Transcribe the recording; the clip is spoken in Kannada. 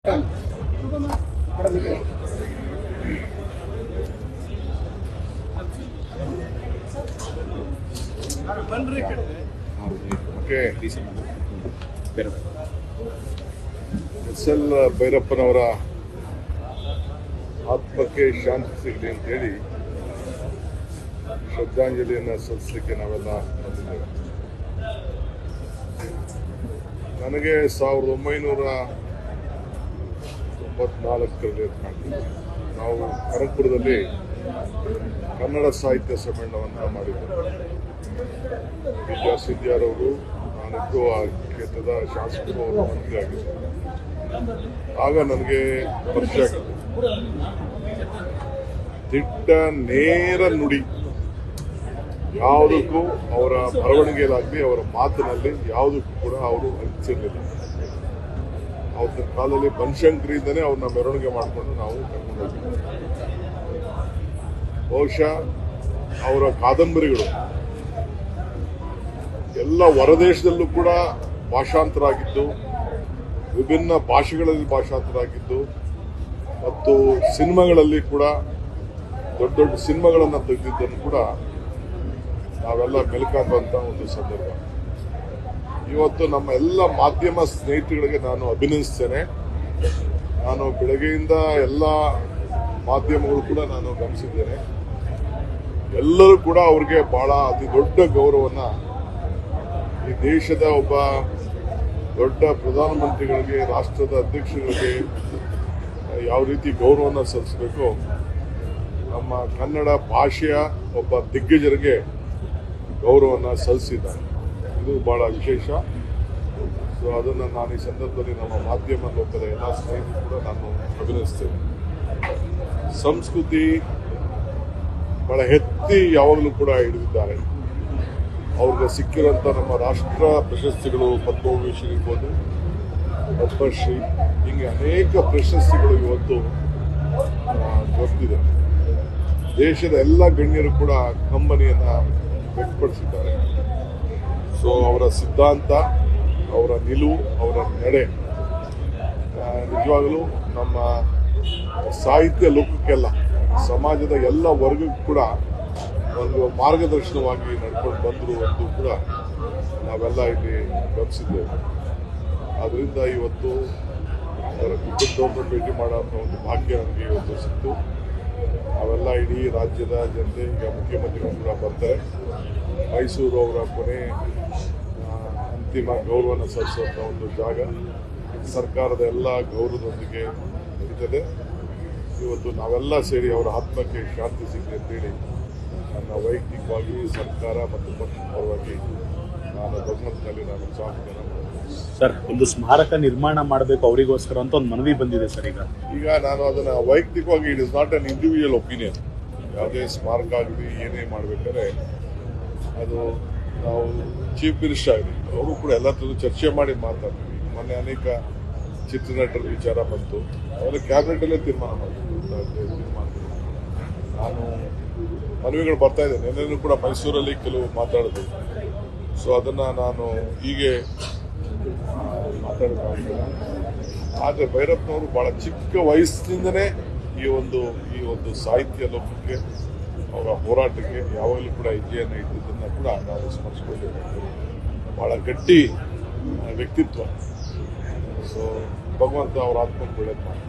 ಎಸ್.ಎಲ್. ಭೈರಪ್ಪನವರ ಆತ್ಮಕ್ಕೆ ಶಾಂತಿ ಸಿಗಲಿ ಅಂತೇಳಿ ಶ್ರದ್ಧಾಂಜಲಿಯನ್ನು ಸಲ್ಲಿಸಲಿಕ್ಕೆ ನಾವೆಲ್ಲ ಬಂದಿದ್ದೇವೆ. ನನಗೆ 1994ರಲ್ಲಿ ನಾವು ಖರಗ್ಪುರದಲ್ಲಿ ಕನ್ನಡ ಸಾಹಿತ್ಯ ಸಮ್ಮೇಳನವನ್ನು ಮಾಡಿದ್ದೇವೆ. ವಿದ್ಯಾ ಸಿದ್ಯಾರವರು, ನಾನಿದ್ದು ಆ ಕ್ಷೇತ್ರದ ಶಾಸಕರು, ಅವರು ಮಂತ್ರಿ ಆಗಿದ್ದರು. ಆಗ ನನಗೆ ಪರಿಚಯ ಆಗಿದೆ. ದಿಟ್ಟ ನೇರ ನುಡಿ, ಯಾವುದಕ್ಕೂ ಅವರ ಬರವಣಿಗೆಯಲ್ಲಾಗಲಿ ಅವರ ಮಾತಿನಲ್ಲಿ ಯಾವುದಕ್ಕೂ ಕೂಡ ಅವರು ಹಂಚಿರಲಿಲ್ಲ. ಅವತ್ತಿನ ಕಾಲದಲ್ಲಿ ಬನಶಂಕರಿಯಿಂದನೇ ಅವ್ರನ್ನ ಮೆರವಣಿಗೆ ಮಾಡಿಕೊಂಡು ನಾವು ಕರ್ಕೊಂಡು ಹೋಗಿದ್ವಿ. ಬಹುಶಃ ಅವರ ಕಾದಂಬರಿಗಳು ಎಲ್ಲ ಹೊರದೇಶದಲ್ಲೂ ಕೂಡ ಭಾಷಾಂತರ ಆಗಿದ್ದು, ವಿಭಿನ್ನ ಭಾಷೆಗಳಲ್ಲಿ ಭಾಷಾಂತರ ಆಗಿದ್ದು, ಮತ್ತು ಸಿನಿಮಾಗಳಲ್ಲಿ ಕೂಡ ದೊಡ್ಡ ದೊಡ್ಡ ಸಿನಿಮಾಗಳನ್ನು ತೆಗೆದಿದ್ದನ್ನು ಕೂಡ ನಾವೆಲ್ಲ ಮೆಲುಕಾಕುವಂಥ ಒಂದು ಸಂದರ್ಭ. ಇವತ್ತು ನಮ್ಮ ಎಲ್ಲ ಮಾಧ್ಯಮ ಸ್ನೇಹಿತರಿಗೆ ನಾನು ಅಭಿನಂದಿಸ್ತೇನೆ. ನಾನು ಬೆಳಗ್ಗೆಯಿಂದ ಎಲ್ಲ ಮಾಧ್ಯಮಗಳು ಕೂಡ ನಾನು ಗಮನಿಸಿದ್ದೇನೆ. ಎಲ್ಲರೂ ಕೂಡ ಅವ್ರಿಗೆ ಬಹಳ ಅತಿ ದೊಡ್ಡ ಗೌರವವನ್ನು ಈ ದೇಶದ ಒಬ್ಬ ದೊಡ್ಡ ಪ್ರಧಾನಮಂತ್ರಿಗಳಿಗೆ, ರಾಷ್ಟ್ರದ ಅಧ್ಯಕ್ಷರಿಗೆ ಯಾವ ರೀತಿ ಗೌರವವನ್ನು ಸಲ್ಲಿಸಬೇಕು, ನಮ್ಮ ಕನ್ನಡ ಭಾಷೆಯ ಒಬ್ಬ ದಿಗ್ಗಜರಿಗೆ ಗೌರವವನ್ನು ಸಲ್ಲಿಸಿದ್ದಾರೆ. ಇದು ಬಹಳ ವಿಶೇಷ. ಸೊ ಅದನ್ನು ನಾನು ಈ ಸಂದರ್ಭದಲ್ಲಿ ನಮ್ಮ ಮಾಧ್ಯಮ ಲೋಕದ ಎಲ್ಲ ಸ್ನೇಹಿತರು ಕೂಡ ನಾನು ಅಭಿನಂದಿಸ್ತೇನೆ. ಸಂಸ್ಕೃತಿ ಬಹಳ ಎತ್ತಿ ಯಾವಾಗಲೂ ಕೂಡ ಹಿಡಿದಿದ್ದಾರೆ. ಅವ್ರಿಗೆ ಸಿಕ್ಕಿರೋಂಥ ನಮ್ಮ ರಾಷ್ಟ್ರ ಪ್ರಶಸ್ತಿಗಳು, ಪದ್ಮಭೂಷಣ ಇರ್ಬೋದು, ಪದ್ಮಶ್ರೀ, ಹೀಗೆ ಅನೇಕ ಪ್ರಶಸ್ತಿಗಳು ಇವತ್ತು ಗೊತ್ತಿದೆ. ದೇಶದ ಎಲ್ಲ ಗಣ್ಯರು ಕೂಡ ಕಂಬನಿಯನ್ನು ವ್ಯಕ್ತಪಡಿಸಿದ್ದಾರೆ. ಸೊ ಅವರ ಸಿದ್ಧಾಂತ, ಅವರ ನಿಲುವು, ಅವರ ನಡೆ ನಿಜವಾಗಲೂ ನಮ್ಮ ಸಾಹಿತ್ಯ ಲೋಕಕ್ಕೆಲ್ಲ, ಸಮಾಜದ ಎಲ್ಲ ವರ್ಗಕ್ಕೂ ಕೂಡ ಒಂದು ಮಾರ್ಗದರ್ಶನವಾಗಿ ನಡ್ಕೊಂಡು ಬಂದರು ಎಂದು ಕೂಡ ನಾವೆಲ್ಲ ಇಲ್ಲಿ ಗಮನಿಸಿದ್ದೇವೆ. ಆದ್ದರಿಂದ ಇವತ್ತು ಅವರ ಕುಟುಂಬದವ್ರನ್ನ ಭೇಟಿ ಮಾಡೋಂಥ ಒಂದು ಭಾಗ್ಯ ನನಗೆ ಇವತ್ತು ಸಿಕ್ತು. ಅವೆಲ್ಲ ಇಡೀ ರಾಜ್ಯದ ಜನತೆ, ಈಗ ಮುಖ್ಯಮಂತ್ರಿಗಳು ಕೂಡ ಬರ್ತಾರೆ. ಮೈಸೂರು ಅವರ ಕೊನೆ ಅಂತಿಮ ಗೌರವವನ್ನು ಸಲ್ಲಿಸುವಂಥ ಒಂದು ಜಾಗ ಸರ್ಕಾರದ ಎಲ್ಲ ಗೌರವದೊಂದಿಗೆ ನಡೀತದೆ. ಇವತ್ತು ನಾವೆಲ್ಲ ಸೇರಿ ಅವರ ಆತ್ಮಕ್ಕೆ ಶಾಂತಿ ಸಿಗಲಿ ಅಂತೇಳಿ ನನ್ನ ವೈಯಕ್ತಿಕವಾಗಿ ಸರ್ಕಾರ ಮತ್ತು ಪಕ್ಷದ ಪರವಾಗಿ ನಾನು ಭಗವಂತನಲ್ಲಿ ನಾನು ಪ್ರಾರ್ಥನೆ. ಸರ್, ಒಂದು ಸ್ಮಾರಕ ನಿರ್ಮಾಣ ಮಾಡಬೇಕು ಅವರಿಗೋಸ್ಕರ ಅಂತ ಒಂದು ಮನವಿ ಬಂದಿದೆ ಸರ್. ಈಗ ನಾನು ಅದನ್ನು ವೈಯಕ್ತಿಕವಾಗಿ, it is not an individual opinion. ಯಾವುದೇ ಸ್ಮಾರಕ ಆಗಲಿ ಏನೇ ಮಾಡಬೇಕಾದ್ರೆ ಅದು ನಾವು ಚೀಫ್ ಮಿನಿಸ್ಟರ್ ಆಗಲಿ ಅವರು ಕೂಡ ಎಲ್ಲ ಚರ್ಚೆ ಮಾಡಿ ಮಾತಾಡ್ತೀವಿ. ಮೊನ್ನೆ ಅನೇಕ ಚಿತ್ರನಟರ ವಿಚಾರ ಬಂತು, ಅವೆಲ್ಲ ಕ್ಯಾಬಿನೆಟಲ್ಲೇ ತೀರ್ಮಾನ ಮಾಡಬೇಕು. ನಾನು ಮನವಿಗಳು ಬರ್ತಾ ಇದೆ. ನೆನ್ನೆನೂ ಕೂಡ ಮೈಸೂರಲ್ಲಿ ಕೆಲವು ಮಾತಾಡಿದ್ರು. ಸೊ ಅದನ್ನು ನಾನು ಹೀಗೆ ಮಾತಾಡೋಕ್ಕಾಗಿಲ್ಲ. ಆದರೆ ಭೈರಪ್ಪನವರು ಭಾಳ ಚಿಕ್ಕ ವಯಸ್ಸಿನಿಂದನೇ ಈ ಒಂದು ಸಾಹಿತ್ಯ ಲೋಕಕ್ಕೆ, ಅವರ ಹೋರಾಟಕ್ಕೆ ಯಾವಾಗಲೂ ಕೂಡ ಹೆಜ್ಜೆಯನ್ನು ಇಟ್ಟಿದ್ದನ್ನು ಕೂಡ ನಾವು ಸ್ಮರಿಸಿಕೊಳ್ಳಬೇಕು. ಭಾಳ ಗಟ್ಟಿ ವ್ಯಕ್ತಿತ್ವ. ಸೊ ಭಗವಂತ ಅವರ ಆತ್ಮಕ್ಕೆ ಒಳ್ಳೆಯದು ಮಾಡಿ.